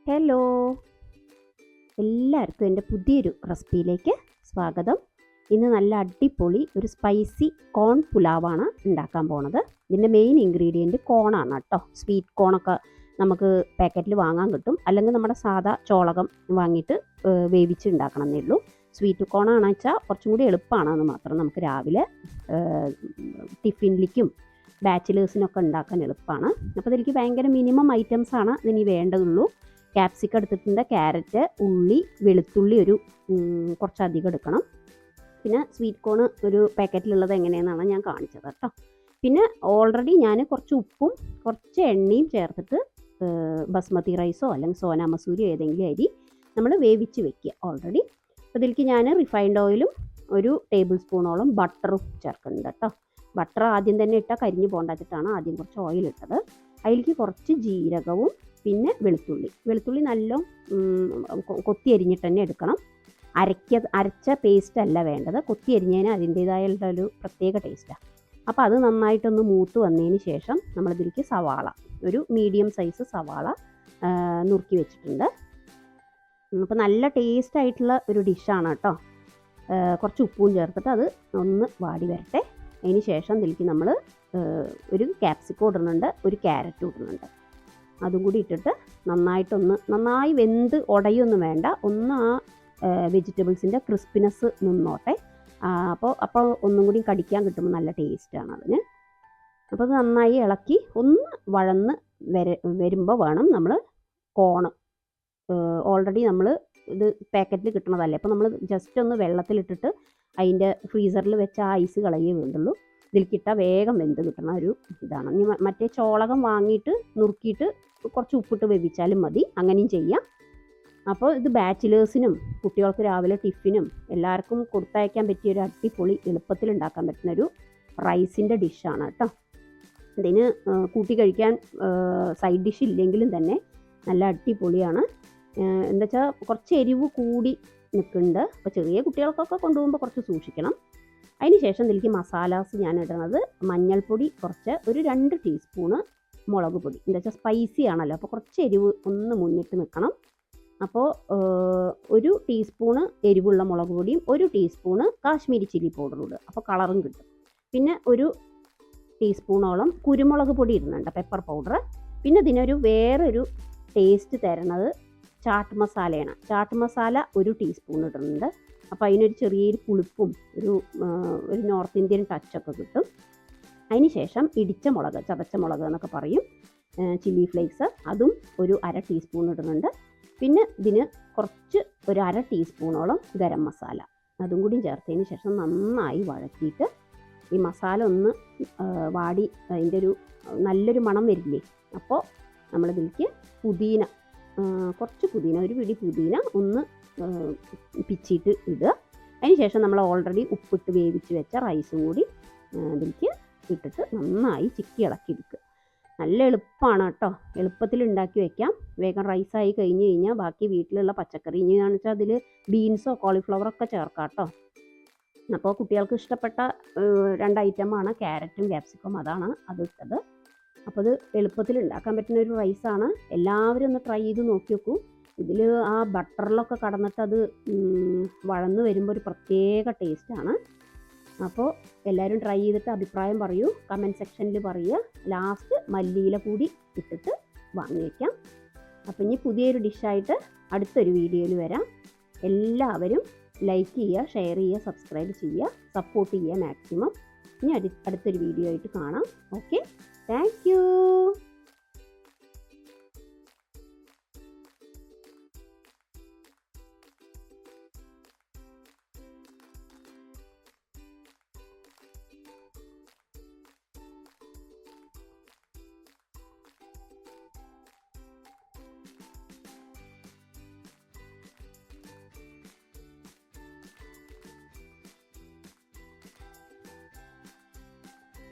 Hello, എല്ലാവർക്കും എൻ്റെ പുതിയൊരു റെസിപ്പിയിലേക്ക് സ്വാഗതം. ഇന്ന് നല്ല അടിപൊളി ഒരു സ്പൈസി കോൺ പുലാവാണ് ഉണ്ടാക്കാൻ പോണത്. ഇതിൻ്റെ മെയിൻ ഇൻഗ്രീഡിയൻറ്റ് കോണാണ് കേട്ടോ. സ്വീറ്റ് കോണൊക്കെ നമുക്ക് പാക്കറ്റിൽ വാങ്ങാൻ കിട്ടും, അല്ലെങ്കിൽ നമ്മുടെ സാധാ ചോളകം വാങ്ങിയിട്ട് വേവിച്ച് ഉണ്ടാക്കണം എന്നേ ഉള്ളൂ. സ്വീറ്റ് കോണാണെന്ന് വെച്ചാൽ കുറച്ചും കൂടി എളുപ്പമാണെന്ന് മാത്രം. നമുക്ക് രാവിലെ ടിഫിനിലേക്കും ബാച്ചിലേഴ്സിനൊക്കെ ഉണ്ടാക്കാൻ എളുപ്പമാണ്. അപ്പോൾ ഇതിലേക്ക് ഭയങ്കര മിനിമം ഐറ്റംസാണ് ഇതിന് വേണ്ടതുള്ളൂ. ക്യാപ്സിക്കം എടുത്തിട്ടുണ്ട്, ക്യാരറ്റ്, ഉള്ളി, വെളുത്തുള്ളി കുറച്ചധികം എടുക്കണം. പിന്നെ സ്വീറ്റ് കോൺ ഒരു പാക്കറ്റിലുള്ളത് എങ്ങനെയെന്നാണ് ഞാൻ കാണിച്ചത് കേട്ടോ. പിന്നെ ഓൾറെഡി ഞാൻ കുറച്ച് ഉപ്പും കുറച്ച് എണ്ണയും ചേർത്തിട്ട് ബസ്മതി റൈസോ അല്ലെങ്കിൽ സോനാ മസൂരിയോ ഏതെങ്കിലും അരി നമ്മൾ വേവിച്ച് വെക്കുക ഓൾറെഡി. അപ്പോൾ ഇതിലേക്ക് ഞാൻ റിഫൈൻഡ് ഓയിലും ഒരു ടേബിൾ സ്പൂണോളം ബട്ടറും ചേർക്കുന്നുണ്ട് കേട്ടോ. ബട്ടർ ആദ്യം തന്നെ ഇട്ടാൽ കരിഞ്ഞു പോകണ്ടാച്ചിട്ടാണ് ആദ്യം കുറച്ച് ഓയിൽ ഇട്ടത്. അതിലേക്ക് കുറച്ച് ജീരകവും പിന്നെ വെളുത്തുള്ളി നല്ല കൊത്തി അരിഞ്ഞിട്ട് തന്നെ എടുക്കണം. അരച്ച പേസ്റ്റ് അല്ല വേണ്ടത്, കൊത്തി അരിഞ്ഞതിന് അതിൻ്റേതായുള്ള ഒരു പ്രത്യേക ടേസ്റ്റാണ്. അപ്പോൾ അത് നന്നായിട്ടൊന്ന് മൂത്ത് വന്നതിന് ശേഷം നമ്മളിതിലേക്ക് സവാള, ഒരു മീഡിയം സൈസ് സവാള നുറുക്കി വെച്ചിട്ടുണ്ട്. അപ്പോൾ നല്ല ടേസ്റ്റ് ആയിട്ടുള്ള ഒരു ഡിഷാണ് കേട്ടോ. കുറച്ച് ഉപ്പും ചേർത്തിട്ട് അത് ഒന്ന് വാടി വരട്ടെ. അതിന് ശേഷം ഇതിലേക്ക് നമ്മൾ ഒരു ക്യാപ്സിക്കം ഇടുന്നുണ്ട്, ഒരു ക്യാരറ്റും ഇടുന്നുണ്ട്. അതും കൂടി ഇട്ടിട്ട് നന്നായി വെന്ത് ഉടയൊന്നും വേണ്ട, ഒന്ന് ആ വെജിറ്റബിൾസിൻ്റെ ക്രിസ്പിനെസ് നിന്നോട്ടെ. അപ്പോൾ ഒന്നും കൂടി കടിക്കാൻ കിട്ടുമ്പോൾ നല്ല ടേസ്റ്റാണ് അതിന്. അപ്പോൾ അത് നന്നായി ഇളക്കി ഒന്ന് വഴന്ന് വരുമ്പോൾ വേണം നമ്മൾ കോണ്, ഓൾറെഡി നമ്മൾ ഇത് പാക്കറ്റിൽ കിട്ടണതല്ലേ, അപ്പോൾ നമ്മൾ ജസ്റ്റ് ഒന്ന് വെള്ളത്തിലിട്ടിട്ട് അതിൻ്റെ ഫ്രീസറിൽ വെച്ച ആ ഐസ് കളയേ വേണ്ടുള്ളൂ. ഇതിലേക്കിട്ടാൽ വേഗം വെന്ത് കിട്ടുന്ന ഒരു ഇതാണ്. ഇനി മറ്റേ ചോളകം വാങ്ങിയിട്ട് നുറുക്കിയിട്ട് കുറച്ച് ഉപ്പിട്ട് വേവിച്ചാലും മതി, അങ്ങനെയും ചെയ്യാം. അപ്പോൾ ഇത് ബാച്ചിലേഴ്സിനും കുട്ടികൾക്ക് രാവിലെ ടിഫിനും എല്ലാവർക്കും കൊടുത്തയക്കാൻ പറ്റിയൊരു അടിപൊളി എളുപ്പത്തിൽ ഉണ്ടാക്കാൻ പറ്റുന്നൊരു റൈസിൻ്റെ ഡിഷാണ് കേട്ടോ. ഇതിന് കൂട്ടി കഴിക്കാൻ സൈഡ് ഡിഷ് ഇല്ലെങ്കിലും തന്നെ നല്ല അടിപൊളിയാണ്. എന്താ വെച്ചാൽ കുറച്ച് എരിവ് കൂടി നിൽക്കുന്നുണ്ട്. അപ്പോൾ ചെറിയ കുട്ടികൾക്കൊക്കെ കൊണ്ടുപോകുമ്പോൾ കുറച്ച് സൂക്ഷിക്കണം. അതിന് ശേഷം ഇതിലേക്ക് മസാലാസ് ഞാൻ ഇടുന്നത് മഞ്ഞൾപ്പൊടി കുറച്ച്, ഒരു 2 ടീസ്പൂണ് മുളക് പൊടി. എന്താ വെച്ചാൽ സ്പൈസി ആണല്ലോ, അപ്പോൾ കുറച്ച് എരിവ് ഒന്ന് മുന്നിട്ട് നിൽക്കണം. അപ്പോൾ 1 ടീസ്പൂണ് എരിവുള്ള മുളക് പൊടിയും 1 ടീസ്പൂണ് കാശ്മീരി ചില്ലി പൗഡറും ഇടുക, അപ്പോൾ കളറും കിട്ടും. പിന്നെ 1 ടീസ്പൂണോളം കുരുമുളക് പൊടി ഇടുന്നുണ്ട്, പെപ്പർ പൗഡർ. പിന്നെ ഇതിനൊരു വേറൊരു ടേസ്റ്റ് തരണത് ചാട്ട് മസാലയാണ്. ചാട്ട് മസാല 1 ടീസ്പൂൺ ഇടുന്നുണ്ട്. അപ്പോൾ അതിനൊരു ചെറിയൊരു പുളിപ്പും ഒരു നോർത്ത് ഇന്ത്യൻ ടച്ചൊക്കെ കിട്ടും. അതിന് ശേഷം ഇടിച്ച മുളക്, ചതച്ച മുളക് എന്നൊക്കെ പറയും, ചില്ലി ഫ്ലേക്സ്, അതും ഒരു 1/2 ടീസ്പൂൺ ഇടുന്നുണ്ട്. പിന്നെ ഇതിന് കുറച്ച് ഒരു 1/2 ടീസ്പൂണോളം ഗരം മസാല, അതും കൂടി ചേർത്തതിന് ശേഷം നന്നായി വഴറ്റിയിട്ട് ഈ മസാല ഒന്ന് വാടി അതിൻ്റെ ഒരു നല്ലൊരു മണം വരില്ലേ, അപ്പോൾ നമ്മളിതിലേക്ക് കുറച്ച് പുതിന, ഒരു പിടി പുതിന ഒന്ന് പിച്ചിട്ട് ഇടുക. അതിന് ശേഷം നമ്മൾ ഓൾറെഡി ഉപ്പിട്ട് വേവിച്ച് വെച്ച റൈസും കൂടി ഇതിലേക്ക് ഇട്ടിട്ട് നന്നായി ചിക്കി ഇളക്കി എടുക്കുക. നല്ല എളുപ്പമാണ് കേട്ടോ, എളുപ്പത്തിൽ ഉണ്ടാക്കി വയ്ക്കാം. വേഗം റൈസായി കഴിഞ്ഞ് കഴിഞ്ഞാൽ ബാക്കി വീട്ടിലുള്ള പച്ചക്കറി, ഇനിയാണെന്ന് വെച്ചാൽ അതിൽ ബീൻസോ കോളിഫ്ലവറൊക്കെ ചേർക്കാം കേട്ടോ. അപ്പോൾ കുട്ടികൾക്ക് ഇഷ്ടപ്പെട്ട 2 ഐറ്റമാണ് ക്യാരറ്റും ക്യാപ്സിക്കം, അതാണ് അത് ഇട്ടത്. അപ്പോൾ അത് എളുപ്പത്തിൽ ഉണ്ടാക്കാൻ പറ്റുന്ന ഒരു റൈസാണ്. എല്ലാവരും ഒന്ന് ട്രൈ ചെയ്ത് നോക്കി നോക്കൂ. ഇതിൽ ആ ബട്ടറിലൊക്കെ കടന്നിട്ട് അത് വഴന്ന് വരുമ്പോൾ ഒരു പ്രത്യേക ടേസ്റ്റാണ്. അപ്പോൾ എല്ലാവരും ട്രൈ ചെയ്തിട്ട് അഭിപ്രായം പറയൂ, കമൻറ്റ് സെക്ഷനിൽ പറയുക. ലാസ്റ്റ് മല്ലിയില കൂടി ഇട്ടിട്ട് വാങ്ങി വയ്ക്കാം. അപ്പോൾ ഇനി പുതിയൊരു ഡിഷായിട്ട് അടുത്തൊരു വീഡിയോയിൽ വരാം. എല്ലാവരും ലൈക്ക് ചെയ്യുക, ഷെയർ ചെയ്യുക, സബ്സ്ക്രൈബ് ചെയ്യുക, സപ്പോർട്ട് ചെയ്യുക മാക്സിമം. ഇനി അടുത്തൊരു വീഡിയോ ആയിട്ട് കാണാം. Okay, thank you.